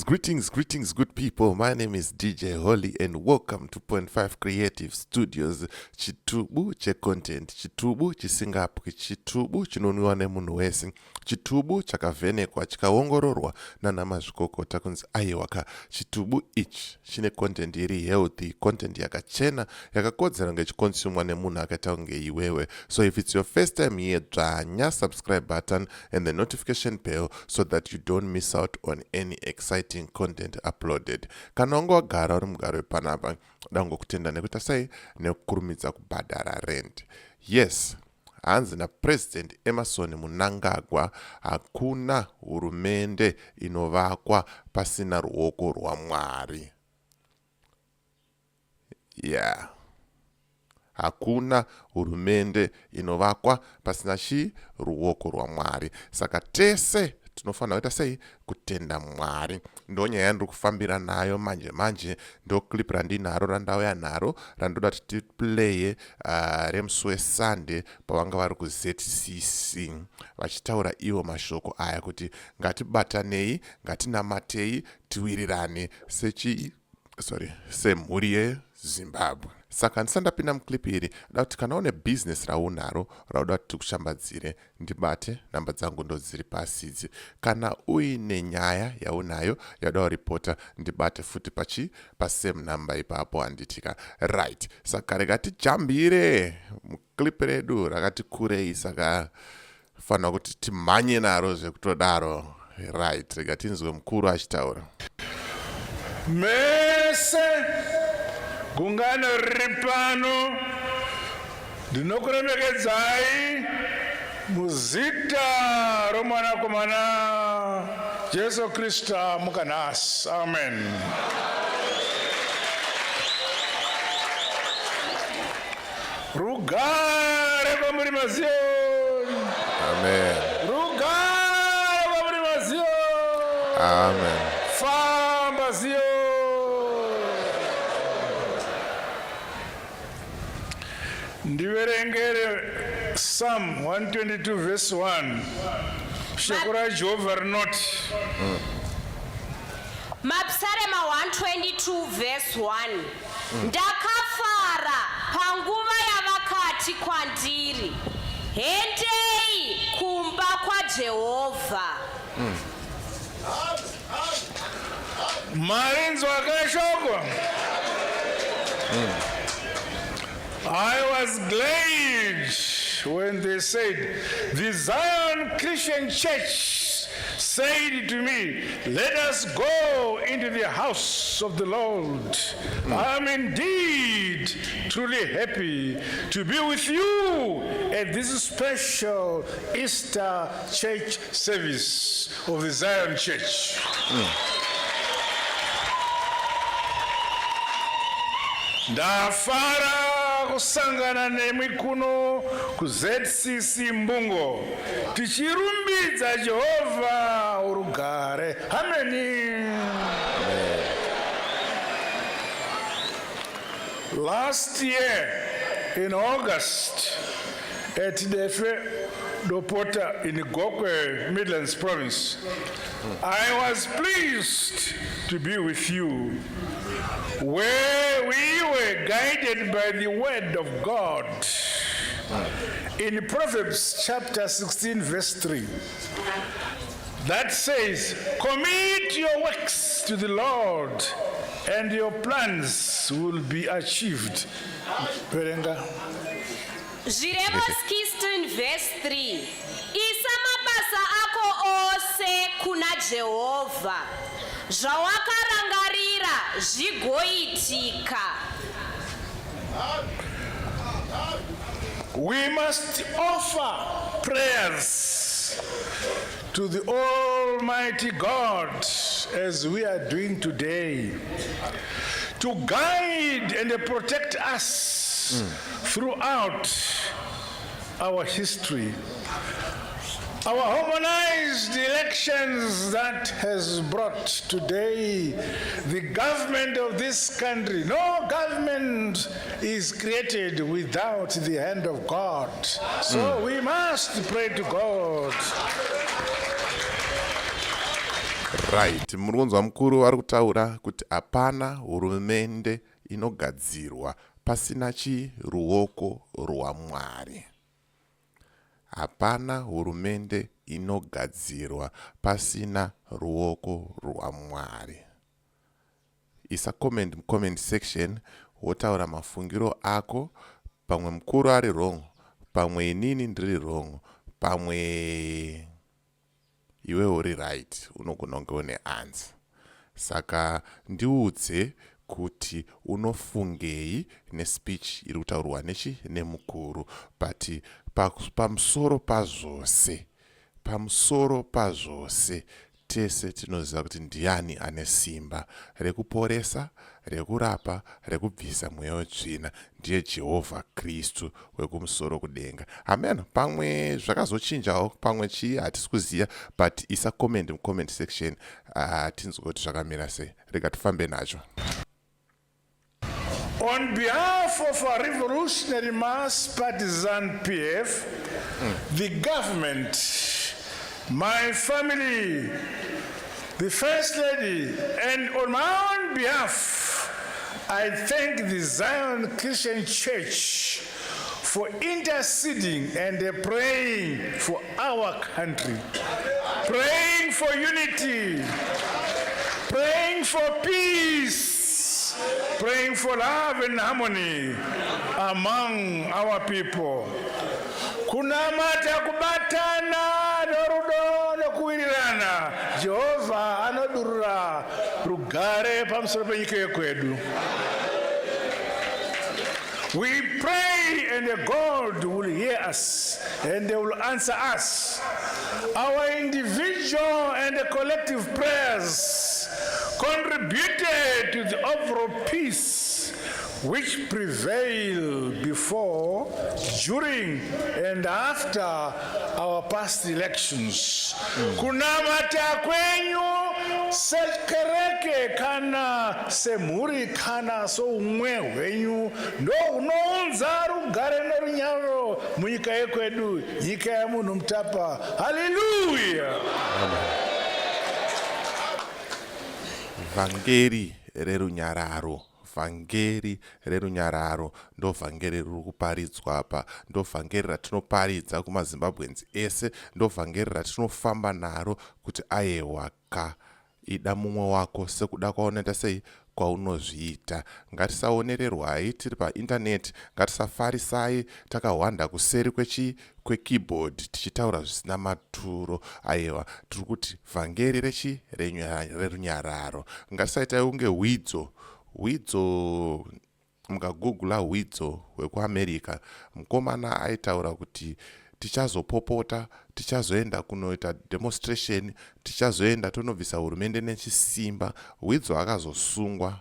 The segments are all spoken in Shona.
Greetings, good people. My name is DJ Holly and welcome to Point 5 Creative Studios. Chitubu che content, chitubu chisingapu, chitubu chinonwiwa nemunhu wese, chitubu chakavhenekwa chikaongororwa nanamazvikokota kunzi aiwaka. Chitubu ichi chine content iri healthy, content yakachena, yakakodzera kunge chikonsumwa nemunhu akaita kunge iwewe. So if it's your first time here, dzvanya subscribe button and the notification bell so that you don't miss out on any exciting content uploaded. Kana wanga wagara uri mugaro wepanapa, ndangokutenda nekuita sei nekukurumidza kubhadhara rent. Yes, hanzi naPresident Emerson Mnangagwa, Hakuna Hurumende Inovakwa Pasina Ruwoko Rwamwari. Yeah. Hakuna Hurumende Inovakwa Pasina Ruwoko Rwamwari. Saka tese tinofana kuita sei kutenda Mwari. Ndo nyaya yandiri kufambira nayo manje ndo clip randinaro randauya naro randoda kuti tiplaye remusi weSunday pavanga vari kuZCC vachitaura ivo mashoko aya kuti ngatibatanei, ngatinamatei, tiwirirane semhuri yeZimbabwe. Saka ndisandapinda muclip iri, da kuti kana une business raunaro rauda kuti tikushambadzire, ndibate, namba dzangu ndo dziri pasidzi. Kana uine nyaya yaunayo yauda kuripota, ndibate futi pasame number ipapo handitika. Right. Saka rega tijambire muclip redu rakati kurei, saka fana kuti timhanye naro zvekutodaro. Right. Rega tinzwe mukuru achitaura. Mese gungano ripano ndinokuremekedzai muzita romwanakomana Jesu Krista mukanasi. Amen. Rugare kwamuri maziyoni. Amen. Rugare kwamuri maziyoni. Amen. Famba ziyoni. Ndiverengere Psalm 122 verse 1. Shoko raJehovha rinoti. Mapsalema 122 verse 1. Ndakafara panguva yavakati kwandiri, hendei kumba kwaJehovha. Marinzwa akashoko. I was glad when they said, the Zion Christian Church said to me, let us go into the house of the Lord. I am indeed truly happy to be with you at this special Easter church service of the Zion Church. Ndafara kusangana nemi kuno kuZCC Mbungo tichirumbidza Jehova urugare. Amen. Last year in August at Defe Dopota in Gokwe, Midlands Province, I was pleased to be with you, where we were guided by the word of God. In Proverbs chapter 16 verse 3, that says, commit your works to the Lord and your plans will be achieved. Perenga. Zvirevo 16 verse 3. Isa mabasa ako ose kuna Jehovha, zvawakarangarira zvigoitika. We must offer prayers to the Almighty God as we are doing today, to guide and protect us throughout our history. Our harmonized elections that has brought today the government of this country. No government is created without the hand of God. So we must pray to God. Right, murunzwa mukuru ari kutaura kuti hapana hurumende inogadzirwa pasina ruwoko rwaMwari. Hapana hurumende inogadzirwa pasina ruwoko rwaMwari. Isa comment section wotaura mafungiro ako, pamwe mukuru ari wrong, pamwe inini ndiri wrong, pamwe iwe uri right, unogona kunge une answer. Saka ndiudze kuti unofungei nespeech iri kutaurwa nemukuru, but pamusoro pazvose tese tinoziva kuti ndiani ane simba rekuporesa, rekurapa, rekubvisa mweya wetsvina, ndiye Jehovha Kristu wekumusoro kudenga. Amen. Pamwe zvakazochinjawo, pamwe chii hatisi kuziva, but isa comment mucomment section tinzwe kuti zvakamira sei. Rega tifambe nacho. On behalf of our revolutionary mass partisan PF, the government, my family, the First Lady, and on my own behalf, I thank the Zion Christian Church for interceding and praying for our country, praying for unity, praying for peace, praying for love and harmony among our people. Kunamata kubatana norudo nokuwirirana. Jehova anodurura rugare pamusoro penyika yekwedu. We pray and God will hear us and will answer us. Our individual and collective prayers contributed to the overall peace which prevailed before, during, and after our past elections. Kunamata kwenyu sekereke kana semuri kana so umwe wenyu ndo unounza rugare nerunyaro munyika yekwedu, nyika ya munhu mutapa. Hallelujah. Vhangeri rerunyararo. Vhangeri rerunyararo ndo vhangeri riri kuparidzwa apa, ndo vhangeri ratinoparidza kumaZimbabwenzi ese, ndo vhangeri ratinofamba naro kuti ayewa ka ida mumwe wako sekuda kwaunoita sei kwaunozviita. Ngatisaonererwai tiri paindaneti, ngatisafarisai takahwanda kuseri kwekeyboard tichitaura zvisina maturo. Aiwa, tiri kuti vhangeri rerunyararo. Ngatisaitai unge Hwidzo, mukagugula Hwidzo wekuAmerica, mukomana aitaura kuti tichazopopota, tichazoenda kunoita demonstration, tichazoenda tonobvisa hurumende nechisimba. Hwidzo akazosungwa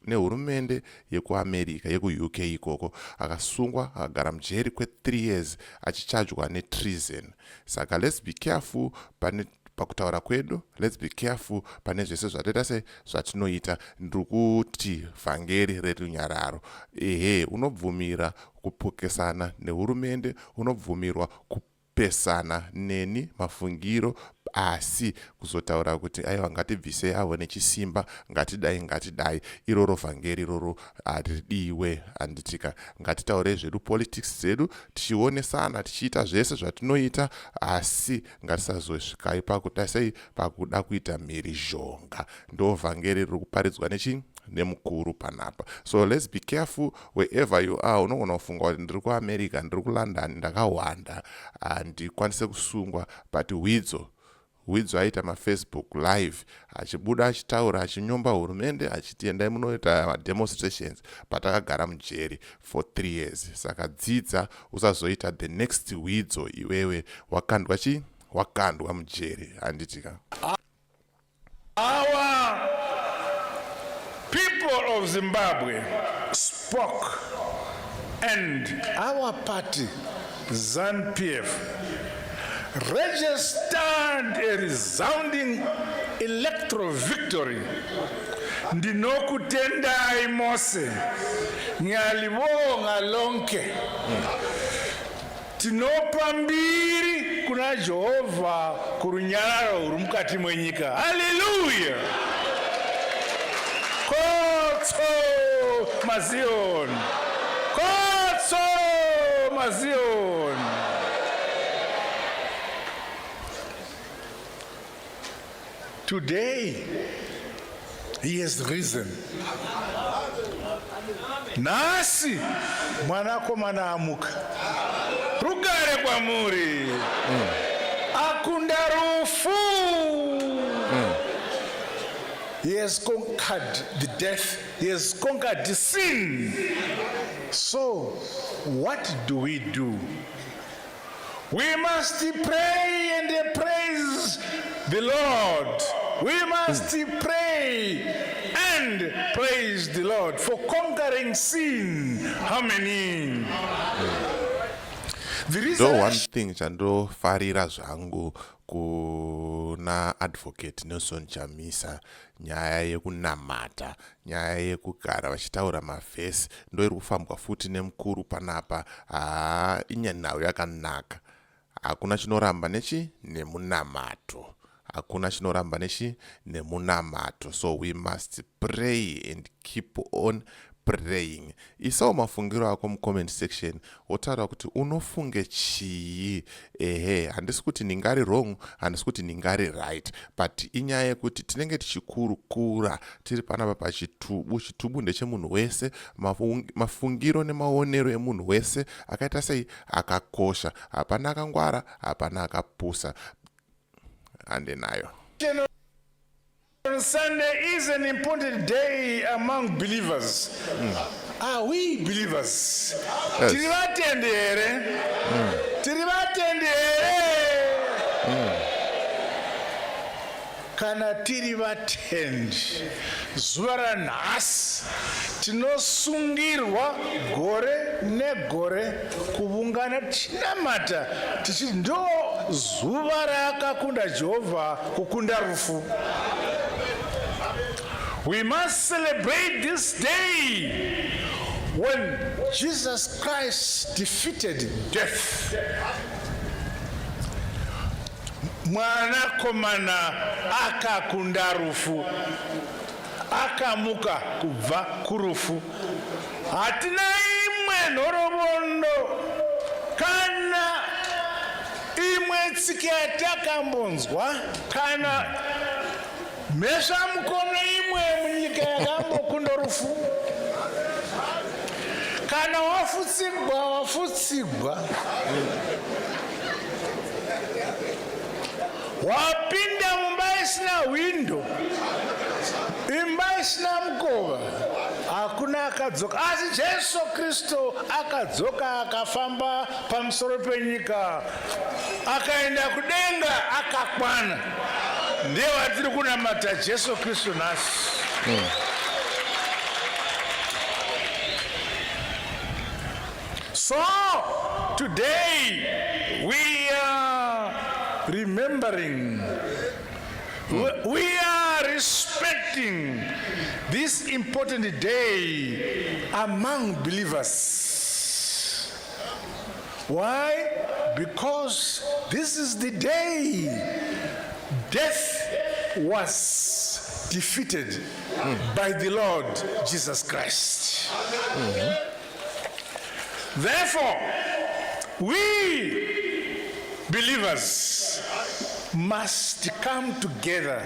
nehurumende yekuAmerica, yeku-UK ikoko, akasungwa akagara mujeri kwe3 years achichajwa netreason. Saka let's be careful pakutaura kwedu, let's be careful pane zvese zvatoita zvatinoita. Ndikuti vhangeri rerunyararo. Unobvumira kupokesana nehurumende, unobvumirwa kupesana neni mafungiro, asi kuzotaura kuti aiwa ngatibvisei avo nechisimba, ngatidai. Iroro vhangeri iroro haridiwe. Handitika ngatitaure zvedu politics zedu, tichionesana, tichiita zvese zvatinoita, asi ngatisazosvikai pakuda kuita mhirizhonga. Ndo vhangeri riri kuparidzwa nemukuru panapa. So let's be careful wherever you are. Unogona kufunga kuti ndiri kuAmerica, ndiri kuLondon, ndakahwanda, handikwanise kusungwa, but Hwidzo aita maFacebook live achibuda achitaura achinyomba hurumende achiti endai munoita demonstrations, but akagara mujeri for 3 years. Saka dzidza usazoita the next Hwidzo iwewe wakandwa mujeri. Handitika. Our people of Zimbabwe spoke, and our party, ZANU-PF, registered a resounding electoral victory. Ndinokutendai mose, nyalibonga lonke. Tinopa mbiri kuna Jehovha kurunyararo ruri mukati mwenyika. Haleluya! Kotso mazion, kotso mazion. Today he has risen. Nasi mwanakomana amuka, rugare kwamuri, akunda rufu. He has conquered the death. He has conquered the sin. So, what do? We must pray and praise the Lord. We must pray and praise the Lord for conquering sin. How many? So one thing chando farira zvangu kuna advocate Nelson Chamisa, nyaya yekunamata, nyaya yekugara vachitaura mavhesi ndo iri kufambwa futi nemukuru panapa. Inyanhau yakanaka. Hakuna chinoramba nemunamato. Hakuna chinoramba nemunamato. So we must pray and keep on praying. Isawo mafungiro ako mu-comment section wotaura kuti unofunge chii. Handisi kuti ndingari wrong, handisi kuti ndingari right, but inyaya yekuti tinenge tichikurukura tiri panapa pachitubu. Chitubu ndechemunhu wese. Mafungiro nemaonero emunhu wese akaita sei akakosha. Hapana akangwara, hapana akapusa. Handenayo. Sunday is an important day among believers. Are we believers? Yes. Kana tiri vatendi, zuva ranhasi tinosungirwa gore negore kuvungana tinamata tichiti ndo zuva rakakunda Jehovha kukunda rufu. We must celebrate this day when Jesus Christ defeated death. Mwanakomana akakunda rufu, akamuka kubva kurufu. Hatina imwe nhoroondo kana imwe tsika yatakambonzwa kana mhesvamukono imwe munyika yakambokunda rufu. Kana wafutsigwa wapinda mumba isina window, imba isina mukova, hakuna akadzoka. Asi Jesu Kristu akadzoka akafamba pamusoro penyika, akaenda kudenga akakwana. Ndiye watiri kunamata Jesu Kristu nhasi. So today we are remembering, we are respecting this important day among believers. Why? Because this is the day death was defeated by the Lord Jesus Christ. Therefore, we believers must come together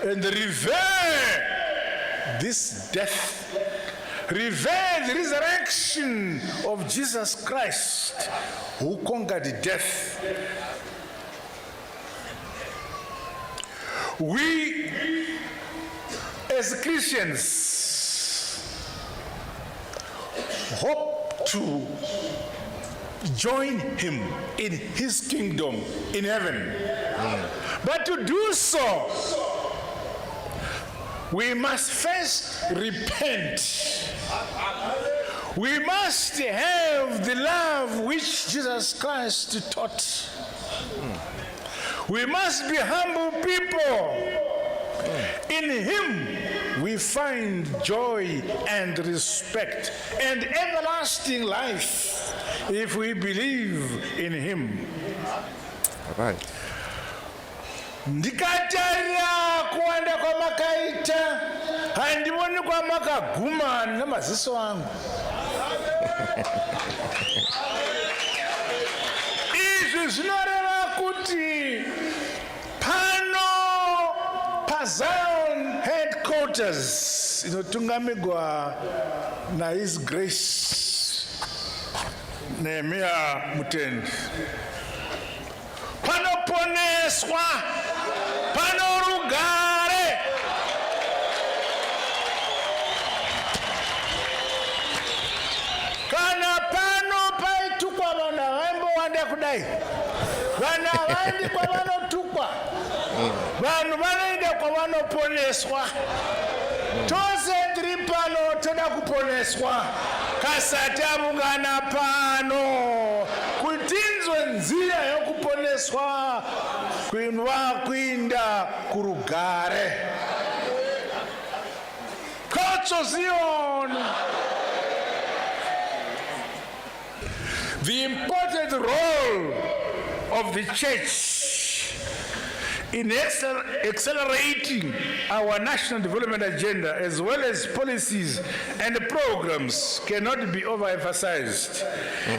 and revere this death, revere the resurrection of Jesus Christ who conquered death. We as Christians hope to join him in his kingdom in heaven. But to do so, we must first repent. We must have the love which Jesus Christ taught. We must be humble people. In him we find joy and respect and everlasting life if we believe in him. Right. Ndikatarira kuwanda kwamakaita handiboni kwamakagumana namaziso angu. Izvi zvinoreva kuti pano paZion headquarters inotungamirwa naHis Grace Nehemiah Mutendi, panoponeswa, panorugare. Kana pano paitukwa vana vaimbowanda kudai, vana vaindi kwavanotukwa, vanhu vanoenda kwavanoponeswa. Tose tiri pano toda kuponeswa, kasatavungana pano kuti tinzwe nzira yokuponeswa kuinda kurugare. Kotso Zion. The important role of the church in accelerating our national development agenda as well as policies and programs cannot be overemphasized.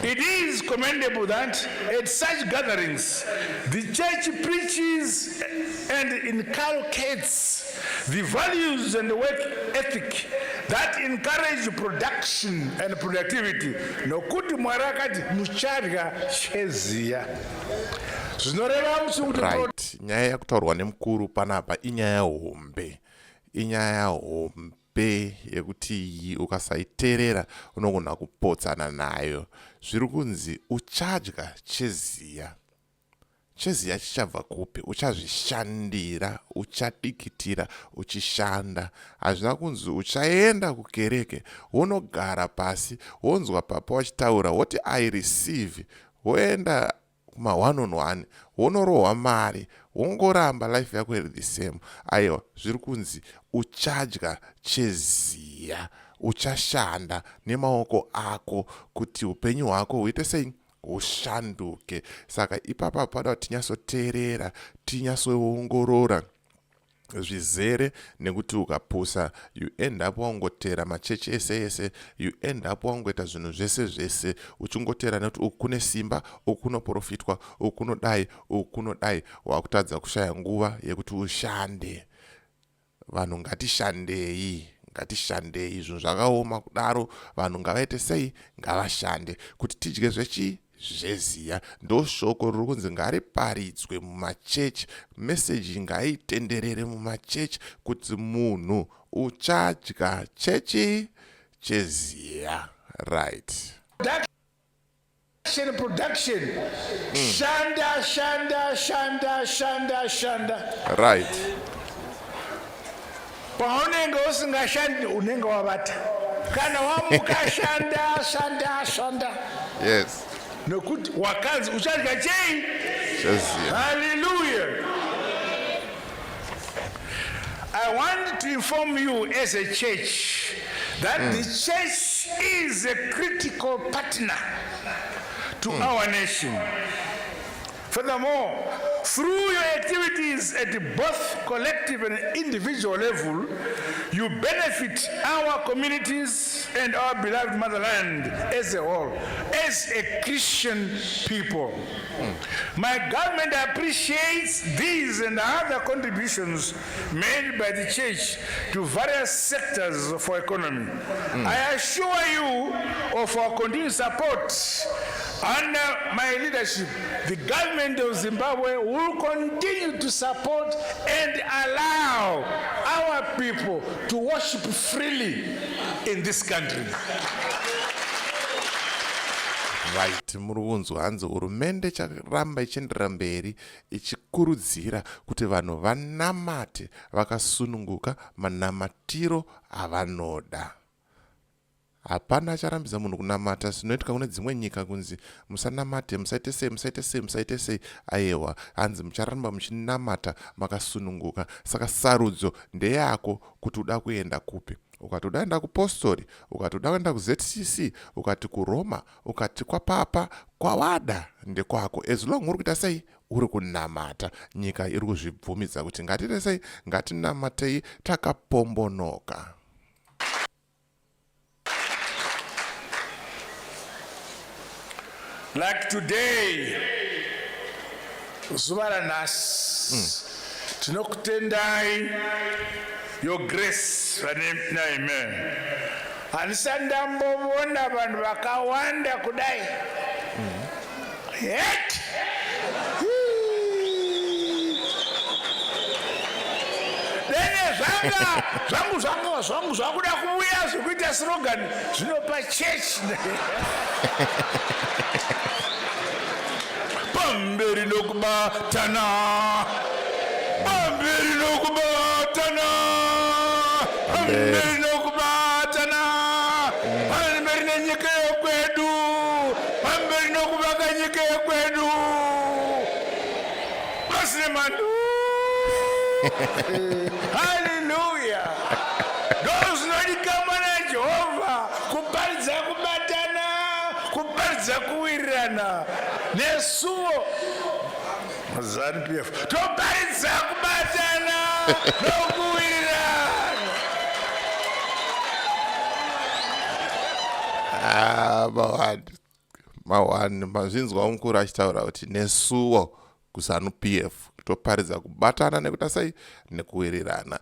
It is commendable that at such gatherings, the church preaches and inculcates the values and work ethic that encourage production and productivity. Nokuti Mwari akati muchadya cheziya. Right. Nyaya yakutaurwa nemukuru panapa inyaya hombe. Inyaya hombe yekuti ukasaiterera unogona kupotsana nayo. Zviri kunzi uchadya cheziya. Cheziya chichabva kupi? Uchazvishandira, uchadikitira, uchishanda. Hazvina kunzi uchaenda kukereke, wonogara pasi, wonzwa papa wachitaura, woti I receive, woenda kuma one on one, wonorohwa mari, wongoramba life yako iri the same. Aiwa, zviri kunzi uchadya cheziya, uchashanda nemaoko ako kuti upenyu hwako huite sei? Ushanduke. Saka ipapa pada tinyatsoteerera, tinyatsoongorora zvizere, nekuti ukapusa you end up wangotera machechi ese, you end up wangoita zvinhu zvese uchingotera nekuti uku kune simba, uku kunoprofitwa, uku kunodai, wakutadza kushaya nguva yekuti ushande. Vanhu ngatishandei, zvinhu zvakaoma kudaro, vanhu ngavaite sei? Ngavashande kuti tidye zveziya. Ndo shoko riri kunzi ngariparidzwe mumachechi, meseji ngaitenderere mumachechi kuti munhu uchadya cheziya. Right. Production. Shanda. Right. Paunenge usingashandi unenge wavata. Kana wamuka shanda. Yes. Nokuti wakazi uchadya cheziya. Hallelujah. I want to inform you as a church that the church is a critical partner to our nation. Furthermore, through your activities at both collective and individual level, you benefit our communities and our beloved motherland as a whole, as a Christian people. My government appreciates these and other contributions made by the church to various sectors of our economy. I assure you of our continued support. Under my leadership, the government of Zimbabwe will continue to support and allow our people to worship freely in this country. Right. Murunzu hanzi hurumende charamba ichiendera mberi ichikurudzira kuti vanhu vanamate vakasununguka manamatiro avanoda. Hapana acharambidza munhu kunamata zvinoitika kune dzimwe nyika kunzi musanamate, musaite sei. Aiwa, hanzi mucharamba muchinamata makasununguka. Saka sarudzo ndeyako kuti uda kuenda kupi. Ukati udaenda kupostori, ukati udaenda kuZCC, ukati kuRoma, ukati kwapapa, kwawada ndekwako. As long uri kuita sei? uri kunamata, nyika iri kuzvibvumidza kuti ngatiresei, ngatinamatei takapombonoka. Like today, zuva ranhasi, tinokutendai your grace, amen. Handisati ndambovona vanhu vakawanda kudai. Yet zvangu zvakuda kuuya zvekuita slogan zvinopa church. Pamberi nokubatana, pamberi nokubatana, pamberi nokubatana, pamberi nenyika yekwedu, pamberi nokuvaka nyika yekwedu. Pasina mandu. Hallelujah. Those nodikama na Jehovah kuparidza kubatana, kuparidza kuwirirana nesuwo ZANU-PF toparidza kubatana nokuwirirana. Mawani mazvinzwa mukuru achitaura kuti nesuwo kuZANU-PF toparidza kubatana nekuita sei nekuwirirana.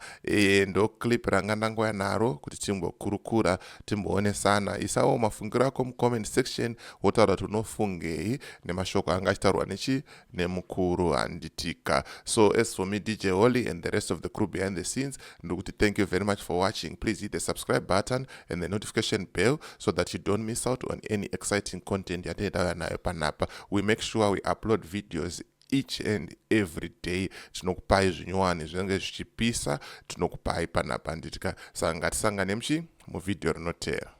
Ndo clip ranga ndangoya naro kuti timbokurukura, timboonesana. Isawo mafungiro ako mucomment section, wotaura kuti unofungei nemashoko anga achitaurwa nemukuru Handitika. So as for me, DJ Holly and the rest of the crew behind the scenes, ndokuti thank you very much for watching. Please hit the subscribe button and the notification bell so that you don't miss out on any exciting content yatenda nayo panapa. We make sure we upload videos each and every day. Tinokupai zvinyuwani zvinenge zvichipisa, tinokupai panapa Handitika. Saka ngatisangane muvidhio rinotevera.